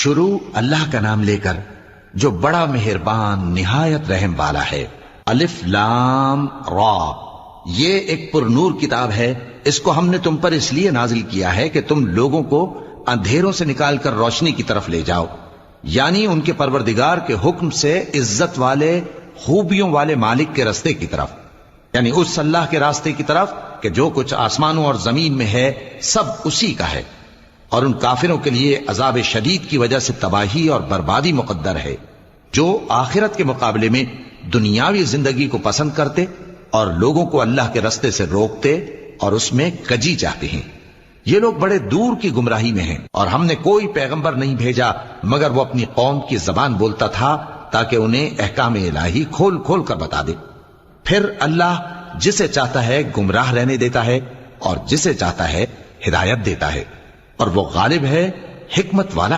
शुरू अल्लाह का नाम लेकर जो बड़ा मेहरबान निहायत रहम वाला है। अलिफ लाम रा, ये एक पुरनूर किताब है। इसको हमने तुम पर इसलिए नाजिल किया है कि तुम लोगों को अंधेरों से निकालकर रोशनी की तरफ ले जाओ, यानी उनके परवरदिगार के हुक्म से इज्जत वाले खूबियों वाले मालिक के रास्ते की तरफ, यानी उस अल्लाह के रास्ते की तरफ कि जो कुछ आसमानों और जमीन में है सब उसी का है। और उन काफिरों के लिए अजाब शदीद की वजह से तबाही और बर्बादी मुकद्दर है, जो आखिरत के मुकाबले में दुनियावी जिंदगी को पसंद करते और लोगों को अल्लाह के रास्ते से रोकते और उसमें कजी चाहते हैं। ये लोग बड़े दूर की गुमराही में हैं और हमने कोई पैगंबर नहीं भेजा मगर वो अपनी कौम की जबान बोलता था ताकि उन्हें अहकाम इलाही खोल खोल कर बता दे। फिर अल्लाह जिसे चाहता है गुमराह रहने देता है और जिसे चाहता है हिदायत देता है, और वो गालिब है, हिकमत वाला।